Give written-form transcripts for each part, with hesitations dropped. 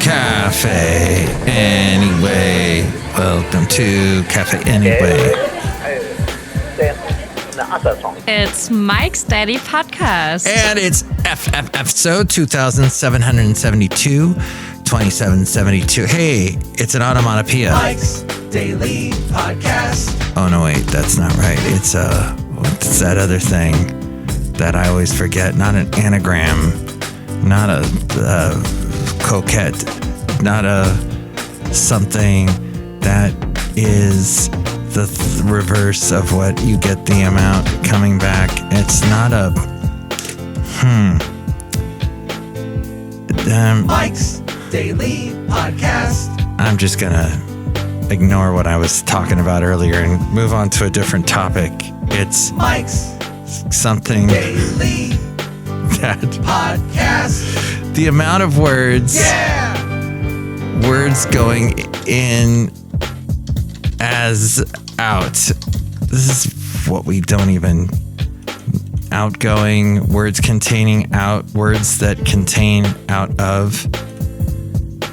Café Anyway. Welcome to Café Anyway. It's Mike's Daily Podcast. And it's episode 2772, 2772. Hey, it's an onomatopoeia. Mike's Daily Podcast. Oh, no, wait, that's not right. It's what's that other thing that I always forget? Not an anagram, not a coquette, not a something that is the reverse of what you get the amount coming back. It's not a Mike's Daily Podcast. I'm just gonna ignore what I was talking about earlier and move on to a different topic. It's Mike's something Daily that Podcast. the amount of words going in as out. This is what we don't even outgoing, words containing out, words that contain out of.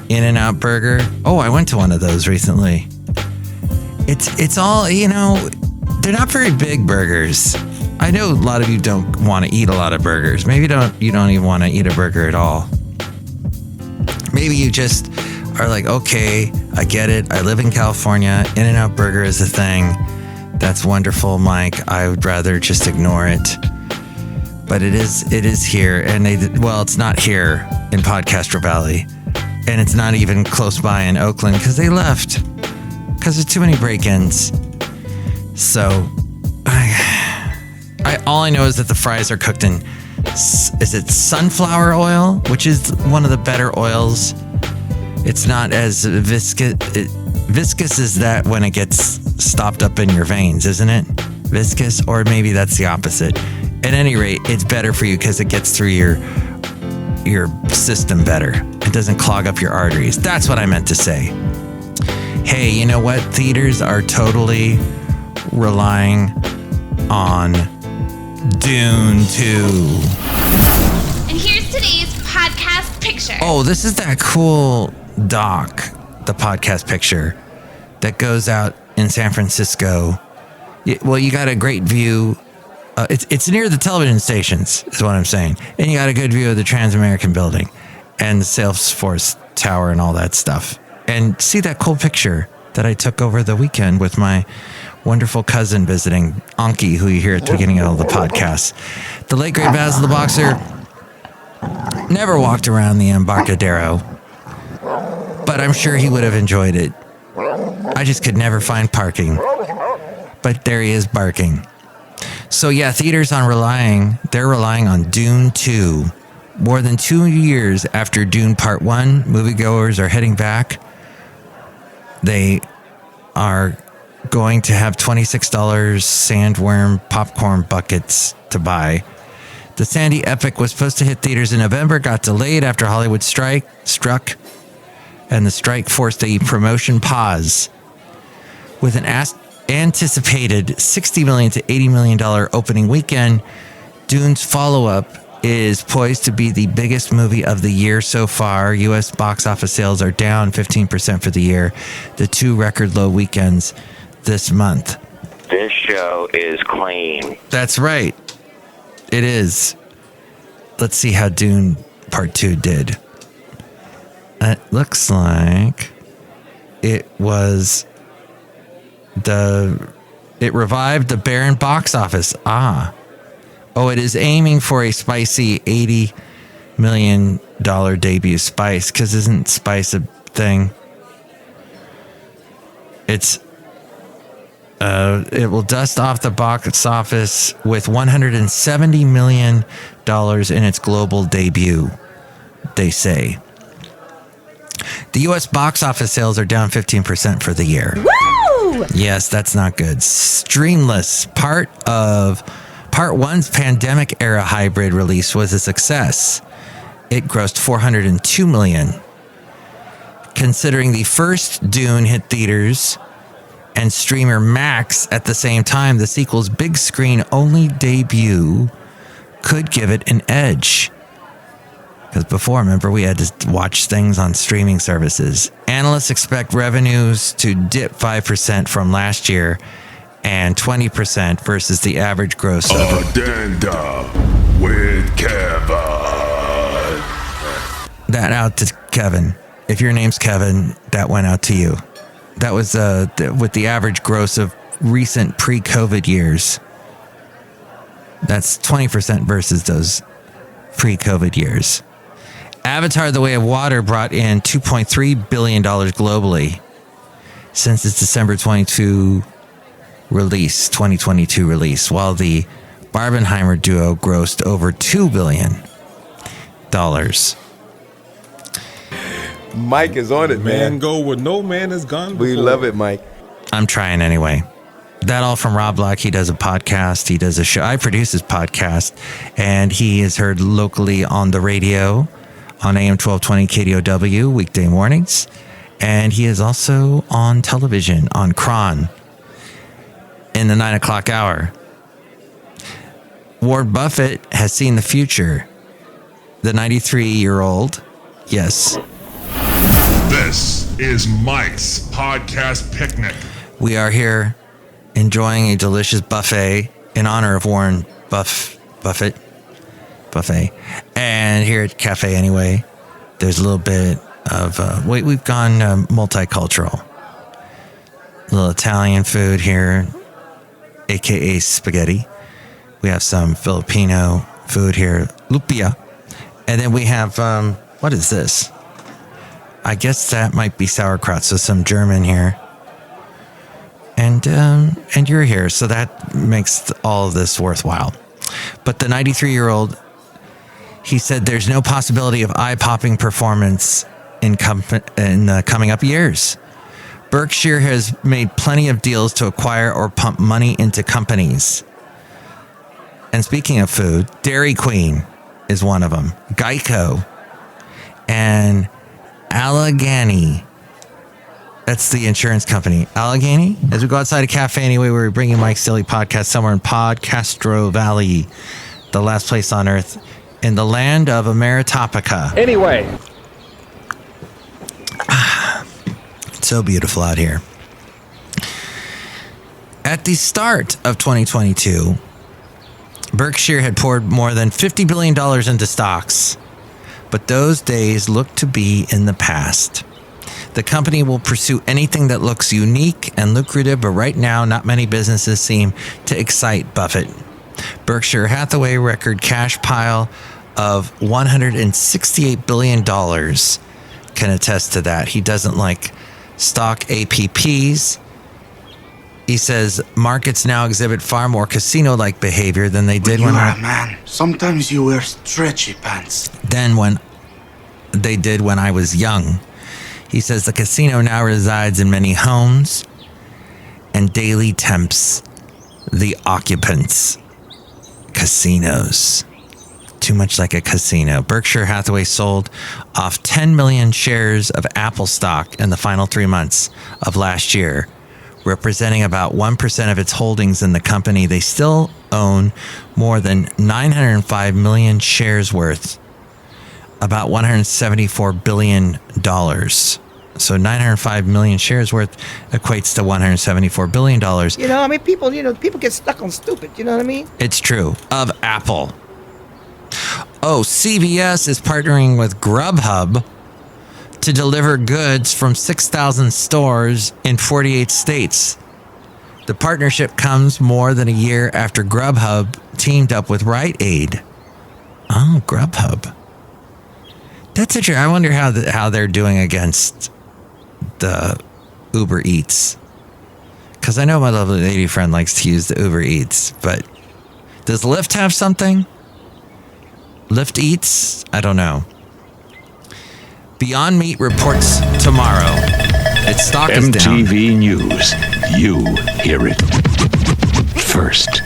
In-N-Out Burger. Oh, I went to one of those recently. It's all, they're not very big burgers. I know a lot of you don't want to eat a lot of burgers. Maybe you don't even want to eat a burger at all. Maybe you just are like, okay, I get it. I live in California. In-N-Out Burger is a thing. That's wonderful, Mike. I would rather just ignore it. But it is here. And it's not here in Podcaster Valley. And it's not even close by in Oakland because they left. Because there's too many break-ins. So, all I know is that the fries are cooked in, is it sunflower oil? Which is one of the better oils. It's not as viscous. Viscous is that when it gets stopped up in your veins, isn't it? Viscous, or maybe that's the opposite. At any rate, it's better for you because it gets through your system better. It doesn't clog up your arteries. That's what I meant to say. Hey, you know what? Theaters are totally relying on Dune 2. And here's today's podcast picture. Oh, this is that cool dock, the podcast picture that goes out in San Francisco. Well, you got a great view. It's near the television stations, is what I'm saying. And you got a good view of the Trans-American Building and the Salesforce Tower and all that stuff. And see that cool picture that I took over the weekend with my wonderful cousin visiting, Anki, who you hear at the beginning of the podcast. The late great Basil the Boxer never walked around the Embarcadero, but I'm sure he would have enjoyed it. I just could never find parking. But there he is barking. So yeah, theaters they're relying on Dune 2. More than 2 years after Dune Part 1, moviegoers are heading back. They are going to have $26 sandworm popcorn buckets to buy. The Sandy Epic was supposed to hit theaters in November, got delayed after Hollywood struck, and the strike forced a promotion pause. With an anticipated $60 million to $80 million opening weekend, Dune's follow-up is poised to be the biggest movie of the year so far. U.S. box office sales are down 15% for the year, the two record low weekends this month. This show is clean. That's right. It is. Let's see how Dune Part 2 did. It looks like it revived the barren box office. Oh, it is aiming for a spicy $80 million debut. Spice, because isn't spice a thing? It will dust off the box office with $170 million in its global debut, they say. The U.S. box office sales are down 15% for the year. Woo! Yes, that's not good. Streamless, Part 1's pandemic-era hybrid release was a success. It grossed $402 million. Considering the first Dune hit theaters and streamer Max at the same time, the sequel's big screen only debut could give it an edge. Because before, remember, we had to watch things on streaming services. Analysts expect revenues to dip 5% from last year and 20% versus the average gross of... Addenda with Kevin. That out to Kevin. If your name's Kevin, that went out to you. That was with the average gross of recent pre-COVID years. That's 20% versus those pre-COVID years. Avatar: The Way of Water brought in $2.3 billion globally since its December 2022 release, while the Barbenheimer duo grossed over $2 billion. Mike is on it, man. Go where no man has gone before. We love it, Mike. I'm trying anyway. That all from Rob Black. He does a podcast. He does a show. I produce his podcast, and he is heard locally on the radio on AM 1220 KDOW weekday mornings. And he is also on television on Kron in the 9 o'clock hour. Warren Buffett has seen the future. The 93-year-old, yes. This is Mike's Podcast Picnic. We are here enjoying a delicious buffet in honor of Warren Buffett. And here at Café Anyway, there's a little bit of, we've gone multicultural. A little Italian food here, aka spaghetti. We have some Filipino food here, lumpia. And then we have, what is this? I guess that might be sauerkraut, so some German here. And you're here, so that makes all of this worthwhile. But the 93-year-old, he said there's no possibility of eye-popping performance in the coming up years. Berkshire has made plenty of deals to acquire or pump money into companies. And speaking of food, Dairy Queen is one of them. Geico and Allegheny. That's the insurance company. Allegheny? As we go outside a Cafe Anyway, we're bringing Mike's Daily Podcast somewhere in Podcastro Valley, the last place on earth, in the land of Ameritopica. Anyway. It's so beautiful out here. At the start of 2022, Berkshire had poured more than $50 billion into stocks, but those days look to be in the past. The company will pursue anything that looks unique and lucrative, but right now, not many businesses seem to excite Buffett. Berkshire Hathaway record cash pile of $168 billion can attest to that. He doesn't like stock APPs. He says markets now exhibit far more casino-like behavior than they did when you're a man. Sometimes you wear stretchy pants. Than when they did when I was young. He says the casino now resides in many homes and daily tempts the occupants. Casinos. Too much like a casino. Berkshire Hathaway sold off 10 million shares of Apple stock in the final 3 months of last year, representing about 1% of its holdings in the company. They still own more than 905 million shares worth, about $174 billion. So 905 million shares worth equates to $174 billion. You know, I mean, people get stuck on stupid. You know what I mean? It's true. Of Apple. Oh, CVS is partnering with Grubhub to deliver goods from 6,000 stores in 48 states. The partnership comes more than a year after Grubhub teamed up with Rite Aid. Oh, Grubhub. That's interesting. I wonder how they're doing against the Uber Eats. Because I know my lovely lady friend likes to use the Uber Eats, but does Lyft have something? Lyft Eats? I don't know. Beyond Meat reports tomorrow. Its stock is down. MTV News. You hear it first.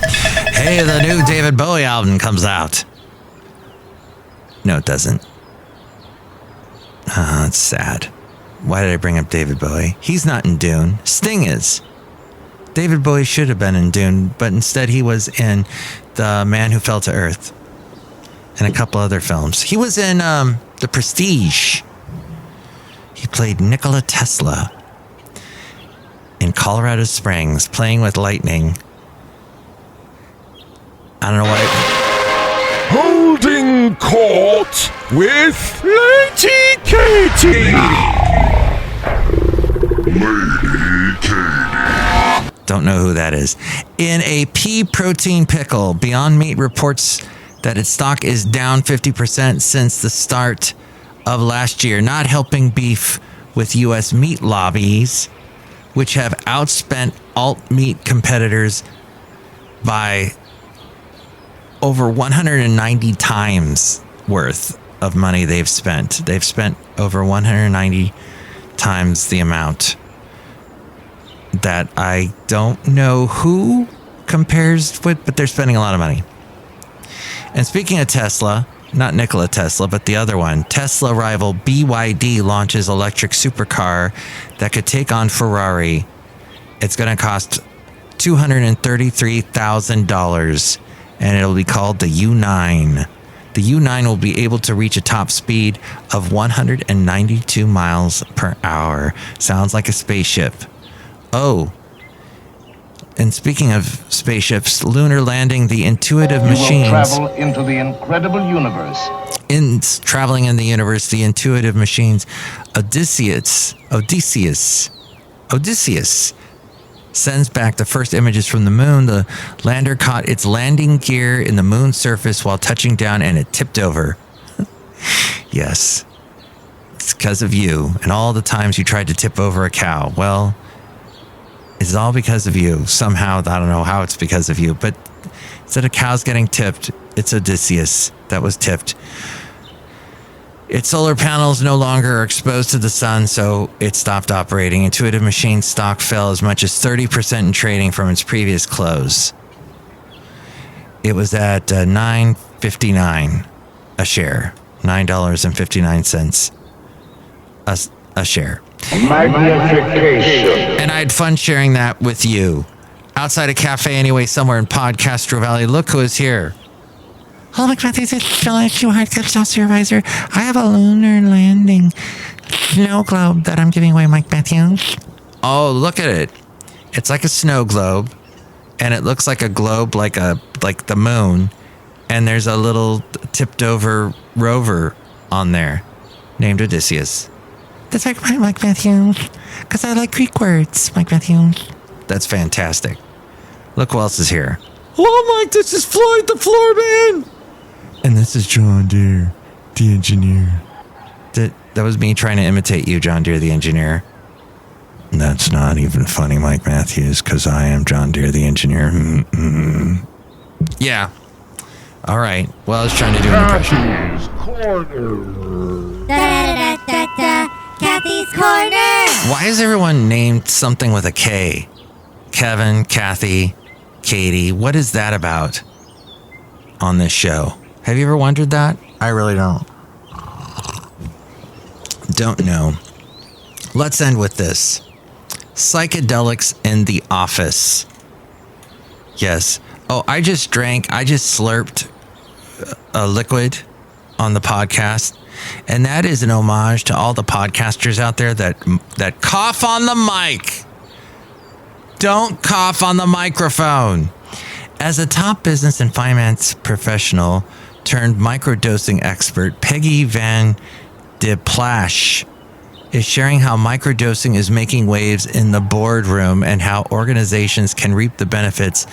Hey, the new David Bowie album comes out. No, it doesn't. It's sad. Why did I bring up David Bowie? He's not in Dune. Sting is. David Bowie should have been in Dune, but instead he was in The Man Who Fell to Earth. and a couple other films. He was in The Prestige. He played Nikola Tesla in Colorado Springs, Playing with Lightning. I don't know why. Holding court with Lady Katie. Lady Katie. Don't know who that is. In a pea protein pickle, Beyond Meat reports that its stock is down 50% since the start of last year, not helping beef with U.S. meat lobbies, which have outspent alt meat competitors by over 190 times worth of money they've spent. They've spent over 190 times the amount that I don't know who compares with, but they're spending a lot of money. And speaking of Tesla, not Nikola Tesla, but the other one, Tesla rival BYD launches electric supercar that could take on Ferrari. It's going to cost $233,000, and it'll be called the U9. The U9 will be able to reach a top speed of 192 miles per hour. Sounds like a spaceship. Oh, and speaking of spaceships, lunar landing, the intuitive machines. Travel into the incredible universe. Traveling in the universe, the intuitive machines. Odysseus sends back the first images from the moon. The lander caught its landing gear in the moon's surface while touching down, and it tipped over. Yes, it's because of you and all the times you tried to tip over a cow. Well, it's all because of you. Somehow, I don't know how it's because of you, but instead of cows getting tipped, it's Odysseus that was tipped. Its solar panels no longer are exposed to the sun, so it stopped operating. Intuitive Machines stock fell as much as 30% in trading from its previous close. It was at $9.59 a share. $9.59 a share. Magnification. And I had fun sharing that with you. Outside a Café Anyway, somewhere in Podcastro Valley. Look who is here. Hello, Mike Matthews. It's Chely Shoehart, Capsule Supervisor. I have a lunar landing snow globe that I'm giving away, Mike Matthews. Oh, look at it. It's like a snow globe, and it looks like a globe like the moon, and there's a little tipped over rover on there named Odysseus. That's right, Mike Matthews, because I like Greek words, Mike Matthews. That's fantastic. Look who else is here. Oh, Mike, this is Floyd the Floorman. And this is John Deere, the engineer. That was me trying to imitate you, John Deere, the engineer. That's not even funny, Mike Matthews, because I am John Deere, the engineer. Mm-mm. Yeah. All right. Well, I was trying to do an impression. Kathy's Corner. Why is everyone named something with a K? Kevin, Kathy, Katie. What is that about on this show? Have you ever wondered that? I really don't. Don't know. Let's end with this. Psychedelics in the office. Yes. Oh, I just slurped a liquid on the podcast. And that is an homage to all the podcasters out there that cough on the mic. Don't cough on the microphone. As a top business and finance professional turned microdosing expert, Peggy Van de Plash is sharing how microdosing is making waves in the boardroom and how organizations can reap the benefits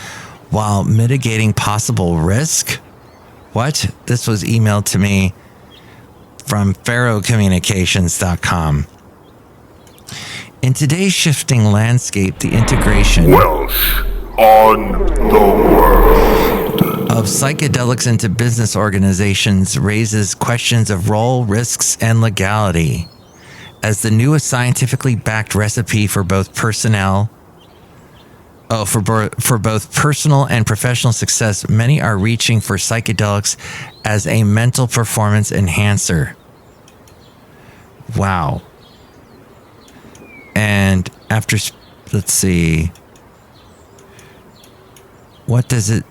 while mitigating possible risk. What? This was emailed to me from pharaohcommunications.com. In today's shifting landscape, the integration Welsh on the world of psychedelics into business organizations raises questions of role, risks, and legality. As the newest scientifically backed recipe for both personal and professional success, many are reaching for psychedelics as a mental performance enhancer. Wow. And after, let's see, what does it,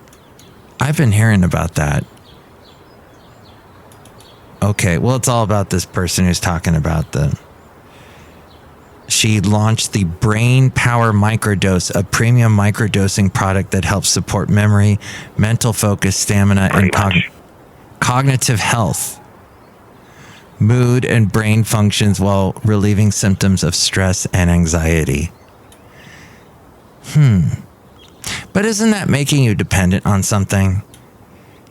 I've been hearing about that. Okay, well, it's all about this person who's talking about she launched the Brain Power Microdose, a premium microdosing product that helps support memory, mental focus, stamina, and cognitive health, mood, and brain functions while relieving symptoms of stress and anxiety. But isn't that making you dependent on something?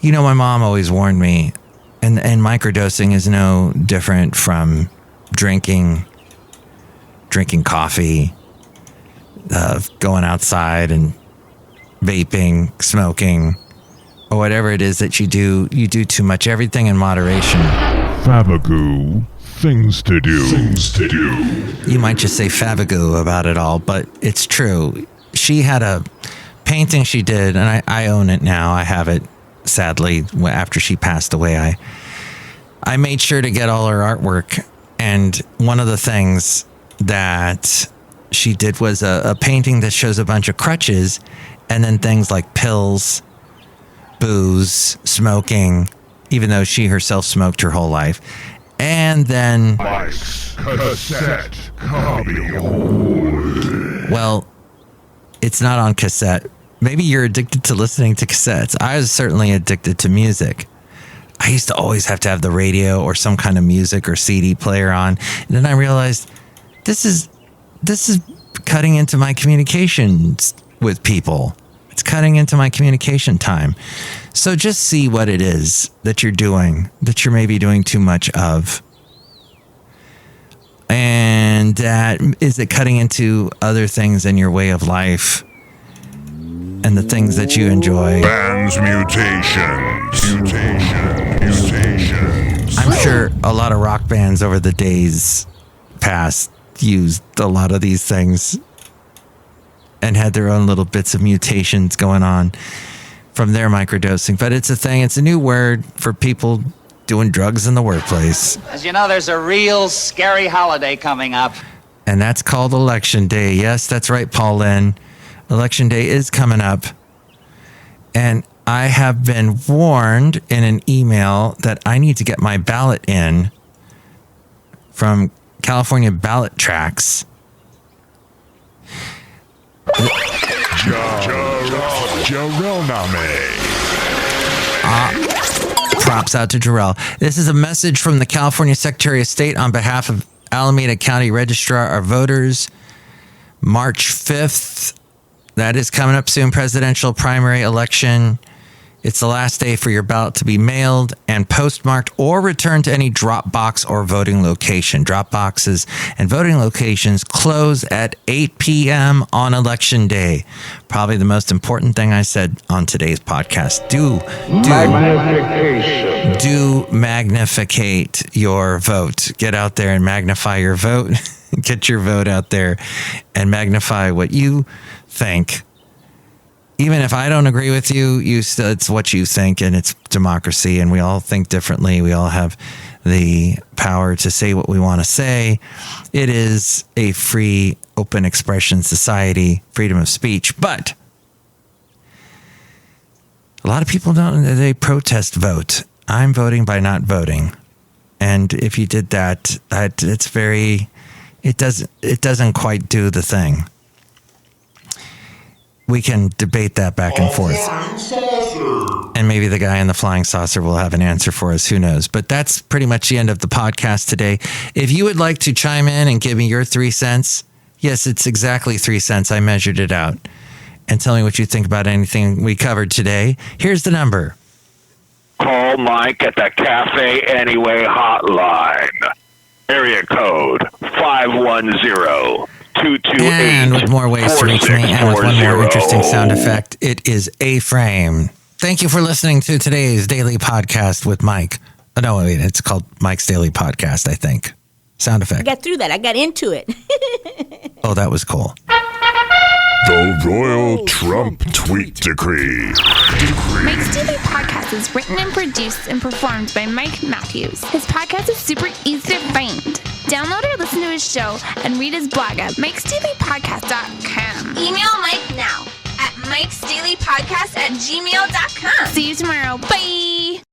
You know, my mom always warned me, and microdosing is no different from drinking coffee, going outside and vaping, smoking, or whatever it is that you do too much. Everything in moderation. Fabagoo, things to do. You might just say fabagoo about it all, but it's true. She had a painting she did, and I own it now. I have it, sadly, after she passed away. I made sure to get all her artwork, and one of the things that she did was a painting that shows a bunch of crutches and then things like pills, booze, smoking, even though she herself smoked her whole life. And then Mike's cassette copy. Well, it's not on cassette. Maybe you're addicted to listening to cassettes. I was certainly addicted to music. I used to always have to have the radio or some kind of music or CD player on. And then I realized this is cutting into my communications with people. It's cutting into my communication time. So just see what it is that you're doing, that you're maybe doing too much of. And is it cutting into other things in your way of life and the things that you enjoy? Bands mutations. I'm sure a lot of rock bands over the days past used a lot of these things and had their own little bits of mutations going on from their microdosing. But it's a thing. It's a new word for people doing drugs in the workplace. As you know, there's a real scary holiday coming up. And that's called Election Day. Yes, that's right, Paul Lynn. Election Day is coming up. And I have been warned in an email that I need to get my ballot in from California Ballot Tracks. Props out to Jarrell. This is a message from the California Secretary of State on behalf of Alameda County Registrar of Voters. March 5th. That is coming up soon. Presidential primary election. It's the last day for your ballot to be mailed and postmarked or returned to any drop box or voting location. Drop boxes and voting locations close at 8 p.m. on Election Day. Probably the most important thing I said on today's podcast. Do magnificate your vote. Get out there and magnify your vote. Get your vote out there and magnify what you think. Even if I don't agree with you, it's what you think, and it's democracy, and we all think differently. We all have the power to say what we want to say. It is a free, open expression society, freedom of speech. But a lot of people they protest vote. I'm voting by not voting. And if you did that, it doesn't quite do the thing. We can debate that back and forth. And maybe the guy in the flying saucer will have an answer for us. Who knows? But that's pretty much the end of the podcast today. If you would like to chime in and give me your 3 cents, yes, it's exactly 3 cents. I measured it out. And tell me what you think about anything we covered today. Here's the number. Call Mike at the Café Anyway hotline. Area code 510. And with more ways to reach me, and with one more interesting sound effect, it is A-Frame. Thank you for listening to today's daily podcast with Mike. Oh, no, wait, it's called Mike's Daily Podcast, I think. Sound effect. I got through that. I got into it. Oh, that was cool. The Royal Trump Tweet Decree. Mike's Daily Podcast is written and produced and performed by Mike Matthews. His podcast is super easy to find. Download or listen to his show and read his blog at mikesdailypodcast.com. Email Mike now at mikesdailypodcast@gmail.com. See you tomorrow. Bye.